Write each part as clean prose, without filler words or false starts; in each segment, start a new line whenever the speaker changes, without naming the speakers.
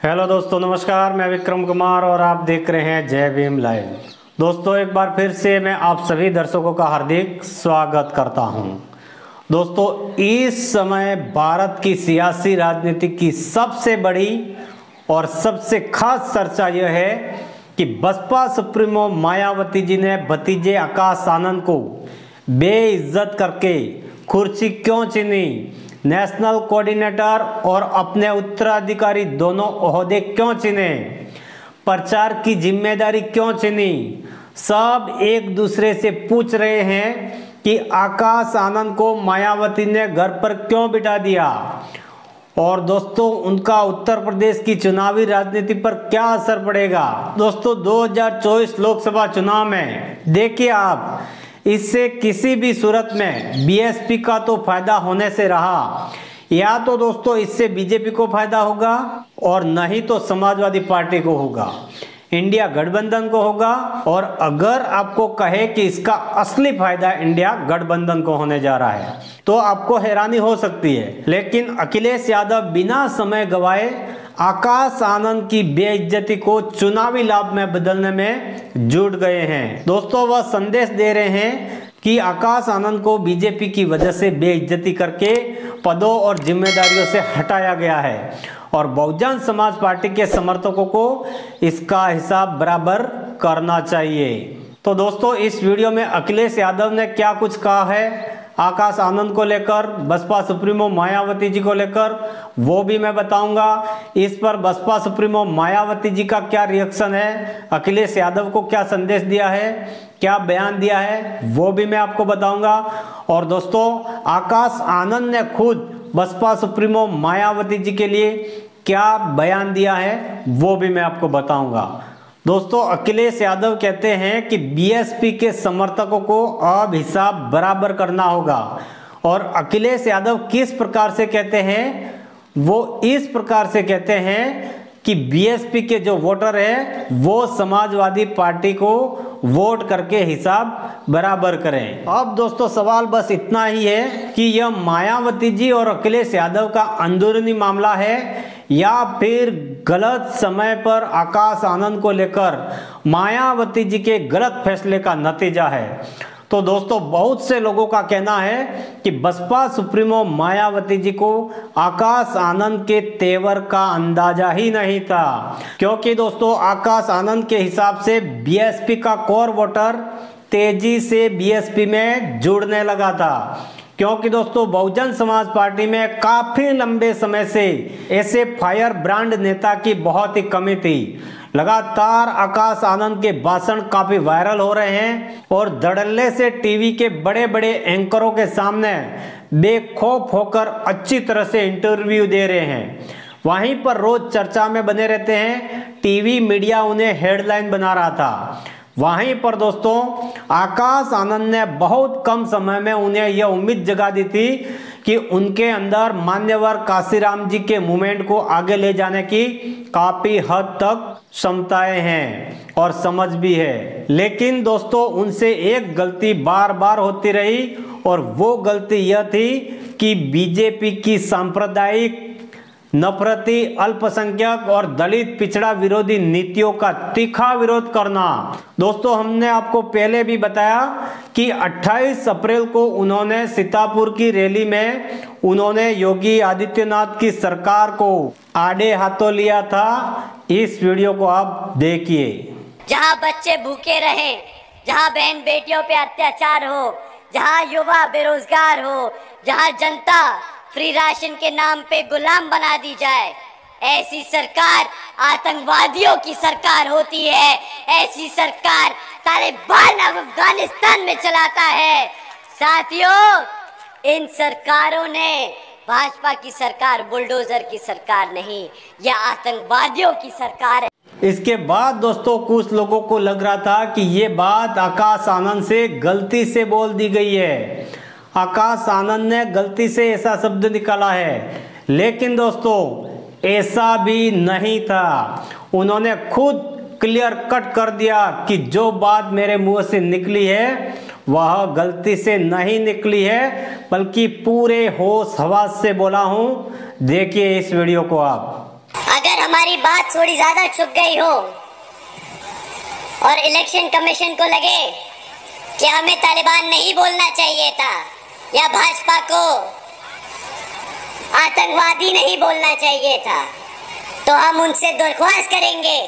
Hello दोस्तों, नमस्कार। मैं विक्रम कुमार और आप देख रहे हैं जय भीम लाइव। दोस्तों, एक बार फिर से मैं आप सभी दर्शकों का हार्दिक स्वागत करता हूं। दोस्तों, इस समय भारत की सियासी राजनीति की सबसे बड़ी और सबसे खास चर्चा यह है कि बसपा सुप्रीमो मायावती जी ने भतीजे आकाश आनंद को बेइज्जत करके कुर्सी क्यों छीनी, नेशनल कोऑर्डिनेटर और अपने उत्तराधिकारी दोनों ओहदे क्यों छीने, प्रचार की जिम्मेदारी क्यों छीनी। सब एक दूसरे से पूछ रहे हैं कि आकाश आनंद को मायावती ने घर पर क्यों बिठा दिया और दोस्तों उनका उत्तर प्रदेश की चुनावी राजनीति पर क्या असर पड़ेगा। दोस्तों, 2024 लोकसभा चुनाव में देखिए आप, इससे किसी भी सूरत में बीएसपी का तो फायदा होने से रहा, या तो दोस्तों इससे बीजेपी को फायदा होगा और नहीं तो समाजवादी पार्टी को होगा, इंडिया गठबंधन को होगा। और अगर आपको कहे कि इसका असली फायदा इंडिया गठबंधन को होने जा रहा है तो आपको हैरानी हो सकती है, लेकिन अखिलेश यादव बिना समय गवाए आकाश आनंद की बेइज्जती को चुनावी लाभ में बदलने में जुट गए हैं। दोस्तों, वह संदेश दे रहे हैं कि आकाश आनंद को बीजेपी की वजह से बेइज्जती करके पदों और जिम्मेदारियों से हटाया गया है और बहुजन समाज पार्टी के समर्थकों को इसका हिसाब बराबर करना चाहिए। तो दोस्तों, इस वीडियो में अखिलेश यादव ने क्या कुछ कहा है आकाश आनंद को लेकर, बसपा सुप्रीमो मायावती जी को लेकर, वो भी मैं बताऊंगा। इस पर बसपा सुप्रीमो मायावती जी का क्या रिएक्शन है, अखिलेश यादव को क्या संदेश दिया है, क्या बयान दिया है, वो भी मैं आपको बताऊंगा। और दोस्तों, आकाश आनंद ने खुद बसपा सुप्रीमो मायावती जी के लिए क्या बयान दिया है, वो भी मैं आपको बताऊंगा। दोस्तों, अखिलेश यादव कहते हैं कि बीएसपी के समर्थकों को अब हिसाब बराबर करना होगा। और अखिलेश यादव किस प्रकार से कहते हैं, वो इस प्रकार से कहते हैं कि बीएसपी के जो वोटर है वो समाजवादी पार्टी को वोट करके हिसाब बराबर करें। अब दोस्तों, सवाल बस इतना ही है कि यह मायावती जी और अखिलेश यादव का अंदरूनी मामला है या फिर गलत समय पर आकाश आनंद को लेकर मायावती जी के गलत फैसले का नतीजा है। तो दोस्तों, बहुत से लोगों का कहना है कि बसपा सुप्रीमो मायावती जी को आकाश आनंद के तेवर का अंदाजा ही नहीं था, क्योंकि दोस्तों आकाश आनंद के हिसाब से बीएसपी का कोर वोटर तेजी से बीएसपी में जुड़ने लगा था, क्योंकि दोस्तों बहुजन समाज पार्टी में काफी लंबे समय से ऐसे फायर ब्रांड नेता की बहुत ही कमी थी। लगातार आकाश आनंद के भाषण काफी वायरल हो रहे हैं और धड़ल्ले से टीवी के बड़े बड़े एंकरों के सामने बेखौफ होकर अच्छी तरह से इंटरव्यू दे रहे हैं। वहीं पर रोज चर्चा में बने रहते हैं, टीवी मीडिया उन्हें हेडलाइन बना रहा था। वहीं पर दोस्तों आकाश आनंद ने बहुत कम समय में उन्हें यह उम्मीद जगा दी थी कि उनके अंदर मान्यवर काशीराम जी के मूवमेंट को आगे ले जाने की काफी हद तक क्षमताएं हैं और समझ भी है। लेकिन दोस्तों, उनसे एक गलती बार बार होती रही और वो गलती यह थी कि बीजेपी की सांप्रदायिक, नफरती, अल्पसंख्यक और दलित पिछड़ा विरोधी नीतियों का तीखा विरोध करना। दोस्तों, हमने आपको पहले भी बताया कि 28 अप्रैल को उन्होंने सीतापुर की रैली में उन्होंने योगी आदित्यनाथ की सरकार को आड़े हाथों लिया था। इस वीडियो को आप देखिए।
जहां बच्चे भूखे रहे, जहां बहन बेटियों पे अत्याचार हो, जहां युवा बेरोजगार हो, जहां जनता फ्री राशन के नाम पे गुलाम बना दी जाए, ऐसी सरकार आतंकवादियों की सरकार होती है। ऐसी सरकार तालिबान अफगानिस्तान में चलाता है। साथियों, इन सरकारों ने, भाजपा की सरकार बुलडोजर की सरकार नहीं, यह आतंकवादियों की सरकार है।
इसके बाद दोस्तों कुछ लोगों को लग रहा था कि ये बात आकाश आनंद से गलती से बोल दी गई है, आकाश आनंद ने गलती से ऐसा शब्द निकाला है। लेकिन दोस्तों ऐसा भी नहीं था। उन्होंने खुद क्लियर कट कर दिया कि जो बात मेरे मुंह से निकली है वह गलती से नहीं निकली है, बल्कि पूरे होश हवास से बोला हूं। देखिए इस वीडियो को आप।
अगर अगर हमारी बात थोड़ी ज्यादा छुप गई हो और इलेक्शन कमीशन को लगे कि हमें तालिबान नहीं बोलना चाहिए था या भाजपा को आतंकवादी नहीं बोलना चाहिए था, तो हम उनसे दरख्वास्त करेंगे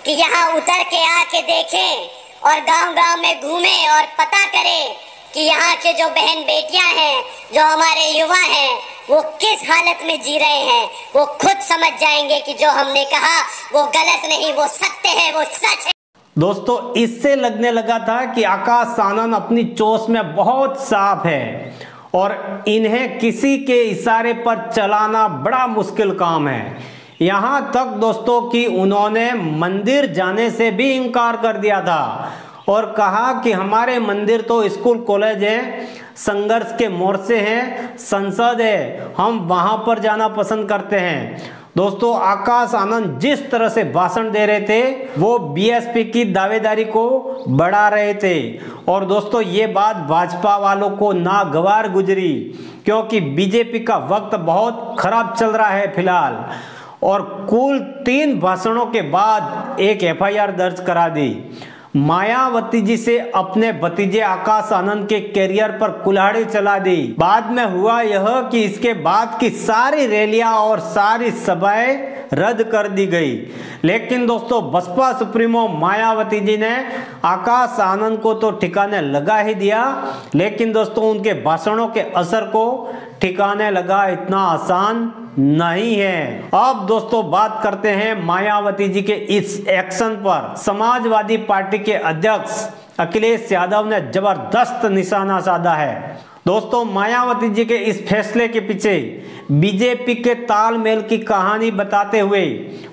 कि यहाँ उतर के आके देखें और गांव-गांव में घूमें और पता करें कि यहाँ के जो बहन बेटियां हैं, जो हमारे युवा हैं, वो किस हालत में जी रहे हैं। वो खुद समझ जाएंगे कि जो हमने कहा वो गलत नहीं, वो सत्य है, वो सच है।
दोस्तों, इससे लगने लगा था कि आकाश आनंद अपनी चोंच में बहुत साफ है और इन्हें किसी के इशारे पर चलाना बड़ा मुश्किल काम है। यहाँ तक दोस्तों कि उन्होंने मंदिर जाने से भी इनकार कर दिया था और कहा कि हमारे मंदिर तो स्कूल कॉलेज है, संघर्ष के मोर्चे हैं, संसद है, हम वहाँ पर जाना पसंद करते हैं। दोस्तों, आकाश आनंद जिस तरह से भाषण दे रहे थे वो बीएसपी की दावेदारी को बढ़ा रहे थे और दोस्तों ये बात भाजपा वालों को नागवार गुजरी, क्योंकि बीजेपी का वक्त बहुत खराब चल रहा है फिलहाल। और कुल 3 भाषणों के बाद एक एफआईआर दर्ज करा दी। मायावती जी से अपने भतीजे आकाश आनंद के कैरियर पर कुल्हाड़ी चला दी। बाद में हुआ यह कि इसके बाद की सारी रैलियां और सारी सभाएं रद्द कर दी गई। लेकिन दोस्तों, बसपा सुप्रीमो मायावती जी ने आकाश आनंद को तो ठिकाने लगा ही दिया, लेकिन दोस्तों उनके भाषणों के असर को ठिकाने लगा इतना आसान नहीं है। अब दोस्तों बात करते हैं मायावती जी के इस एक्शन पर। समाजवादी पार्टी के अध्यक्ष अखिलेश यादव ने जबरदस्त निशाना साधा है। दोस्तों, मायावती जी के इस फैसले के पीछे बीजेपी के तालमेल की कहानी बताते हुए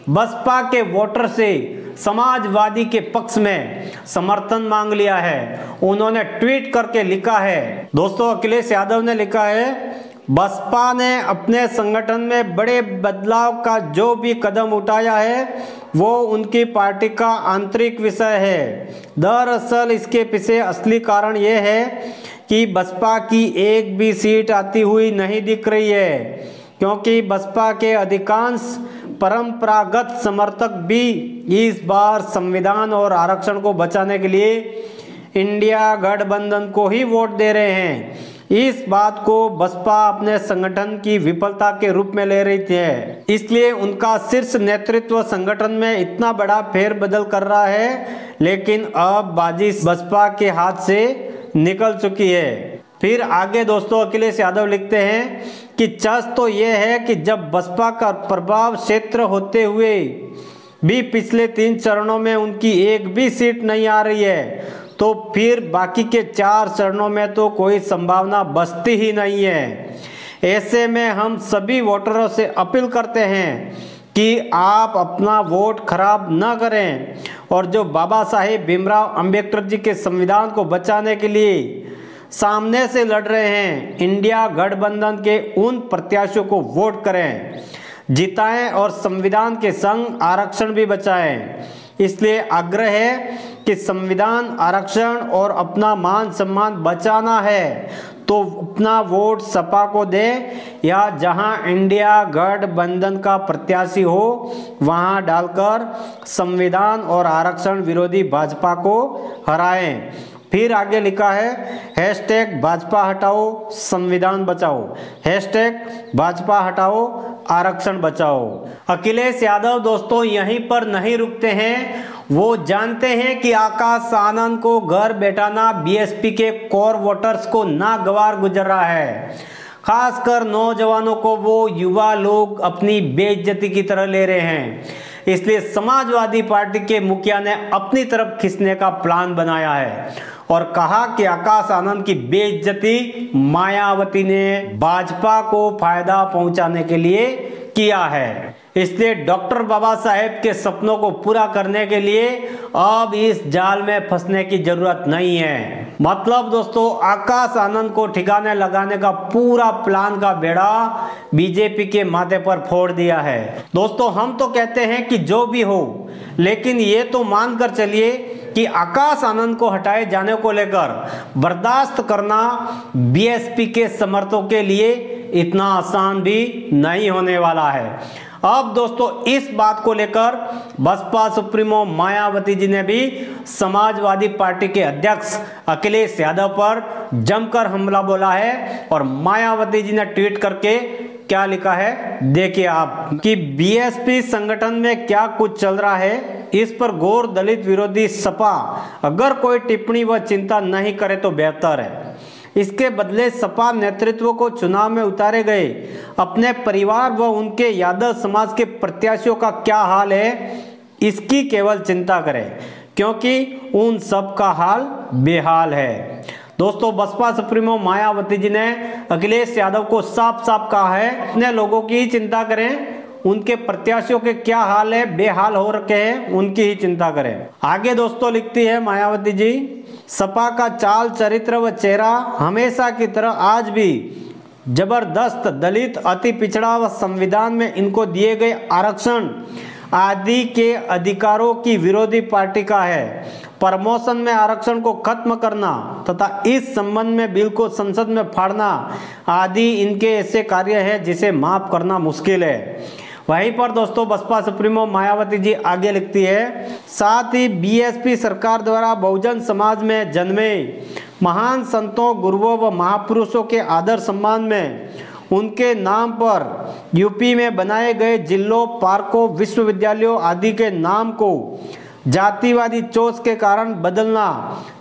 बसपा के वोटर से समाजवादी के पक्ष में समर्थन मांग लिया है। उन्होंने ट्वीट करके लिखा है, दोस्तों अखिलेश यादव ने लिखा है, बसपा ने अपने संगठन में बड़े बदलाव का जो भी कदम उठाया है वो उनकी पार्टी का आंतरिक विषय है। दरअसल इसके पीछे असली कारण ये है कि बसपा की एक भी सीट आती हुई नहीं दिख रही है, क्योंकि बसपा के अधिकांश परंपरागत समर्थक भी इस बार संविधान और आरक्षण को बचाने के लिए इंडिया गठबंधन को ही वोट दे रहे हैं। इस बात को बसपा अपने संगठन की विफलता के रूप में ले रही है, इसलिए उनका शीर्ष नेतृत्व संगठन में इतना बड़ा फेरबदल कर रहा है, लेकिन अब बाजी बसपा के हाथ से निकल चुकी है। फिर आगे दोस्तों अखिलेश यादव लिखते हैं कि चर्च तो यह है कि जब बसपा का प्रभाव क्षेत्र होते हुए भी पिछले 3 चरणों में उनकी एक भी सीट नहीं आ रही है, तो फिर बाकी के 4 चरणों में तो कोई संभावना बचती ही नहीं है। ऐसे में हम सभी वोटरों से अपील करते हैं कि आप अपना वोट खराब न करें और जो बाबा साहेब भीमराव अंबेडकर जी के संविधान को बचाने के लिए सामने से लड़ रहे हैं, इंडिया गठबंधन के उन प्रत्याशियों को वोट करें, जिताएं और संविधान के संग आरक्षण भी बचाएं। इसलिए आग्रह है कि संविधान, आरक्षण और अपना मान सम्मान बचाना है तो अपना वोट सपा को दे या जहां इंडिया गठबंधन का प्रत्याशी हो वहां डालकर संविधान और आरक्षण विरोधी भाजपा को हराएं। फिर आगे लिखा है हैशटैग भाजपा हटाओ संविधान बचाओ, हैशटैग भाजपा हटाओ आरक्षण बचाओ। अखिलेश यादव दोस्तों यहीं पर नहीं रुकते हैं, वो जानते हैं कि आकाश आनंद को घर बैठाना बीएसपी के कोर वोटर्स को नागवार गुजर रहा है। खासकर नौजवानों को वो युवा लोग अपनी बेइज्जती की तरह ले रहे हैं, इसलिए समाजवादी पार्टी के मुखिया ने अपनी तरफ खींचने का प्लान बनाया है और कहा कि आकाश आनंद की बेइज्जती मायावती ने भाजपा को फायदा पहुंचाने के लिए किया है। इसलिए डॉक्टर बाबा साहेब के सपनों को पूरा करने के लिए अब इस जाल में फंसने की जरूरत नहीं है। मतलब दोस्तों आकाश आनंद को ठिकाने लगाने का पूरा प्लान का बेड़ा बीजेपी के माथे पर फोड़ दिया है। दोस्तों हम तो कहते हैं कि जो भी हो, लेकिन ये तो मानकर चलिए कि आकाश आनंद को हटाए जाने को लेकर बर्दाश्त करना बीएसपी के समर्थकों के लिए इतना आसान भी नहीं होने वाला है। अब दोस्तों इस बात को लेकर बसपा सुप्रीमो मायावती जी ने भी समाजवादी पार्टी के अध्यक्ष अखिलेश यादव पर जमकर हमला बोला है और मायावती जी ने ट्वीट करके क्या लिखा है देखिए आप कि बीएसपी संगठन में क्या कुछ चल रहा है, इस पर गौर दलित विरोधी सपा अगर कोई टिप्पणी व चिंता नहीं करे तो बेहतर है। इसके बदले सपा नेतृत्व को चुनाव में उतारे गए अपने परिवार व उनके यादव समाज के प्रत्याशियों का क्या हाल है, इसकी केवल चिंता करें क्योंकि उन सब का हाल बेहाल है। दोस्तों बसपा सुप्रीमो मायावती जी ने अखिलेश यादव को साफ साफ कहा है अपने लोगों की ही चिंता करें, उनके प्रत्याशियों के क्या हाल है, बेहाल हो रखे हैं, उनकी ही चिंता करें। आगे दोस्तों लिखती है मायावती जी, सपा का चाल चरित्र व चेहरा हमेशा की तरह आज भी जबरदस्त दलित, अति पिछड़ा व संविधान में इनको दिए गए आरक्षण आदि के अधिकारों की विरोधी पार्टी का है। प्रमोशन में आरक्षण को खत्म करना तथा इस संबंध में बिल को संसद में फाड़ना आदि इनके ऐसे कार्य हैं जिसे माफ करना मुश्किल है। वहीं पर दोस्तों बसपा सुप्रीमो मायावती जी आगे लिखती है, साथ ही बीएसपी सरकार द्वारा बहुजन समाज में जन्मे महान संतों, गुरुओं व महापुरुषों के आदर सम्मान में उनके नाम पर यूपी में बनाए गए जिलों, पार्कों, विश्वविद्यालयों आदि के नाम को जातिवादी चोट के कारण बदलना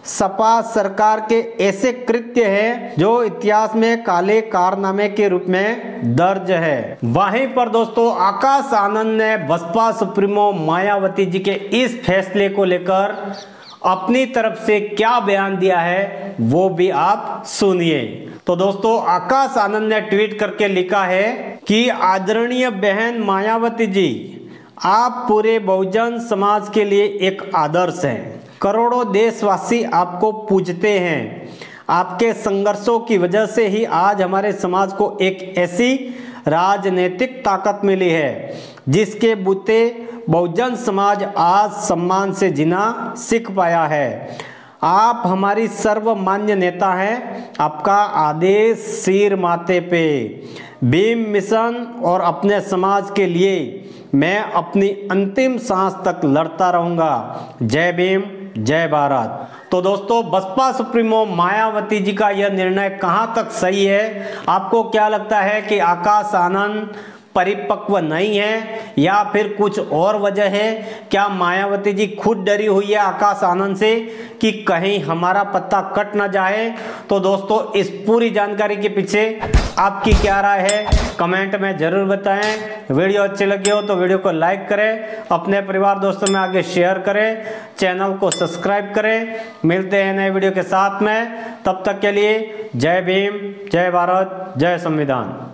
सपा सरकार के ऐसे कृत्य हैं जो इतिहास में काले कारनामे के रूप में दर्ज है। वहीं पर दोस्तों आकाश आनंद ने बसपा सुप्रीमो मायावती जी के इस फैसले को लेकर अपनी तरफ से क्या बयान दिया है वो भी आप सुनिए। तो दोस्तों आकाश आनंद ने ट्वीट करके लिखा है कि आदरणीय बहन मायावती जी, आप पूरे बहुजन समाज के लिए एक आदर्श हैं। करोड़ों देशवासी आपको पूजते हैं। आपके संघर्षों की वजह से ही आज हमारे समाज को एक ऐसी राजनीतिक ताकत मिली है जिसके बूते बहुजन समाज आज सम्मान से जीना सीख पाया है। आप हमारी सर्वमान्य नेता हैं। आपका आदेश सिर माथे पे। भीम मिशन और अपने समाज के लिए मैं अपनी अंतिम सांस तक लड़ता रहूंगा। जय भीम, जय भारत। तो दोस्तों बसपा सुप्रीमो मायावती जी का यह निर्णय कहां तक सही है? आपको क्या लगता है कि आकाश आनंद परिपक्व नहीं है या फिर कुछ और वजह है? क्या मायावती जी खुद डरी हुई है आकाश आनंद से कि कहीं हमारा पत्ता कट ना जाए? तो दोस्तों इस पूरी जानकारी के पीछे आपकी क्या राय है कमेंट में जरूर बताएं। वीडियो अच्छी लगी हो तो वीडियो को लाइक करें, अपने परिवार दोस्तों में आगे शेयर करें, चैनल को सब्सक्राइब करें। मिलते हैं नए वीडियो के साथ में, तब तक के लिए जय भीम, जय भारत, जय संविधान।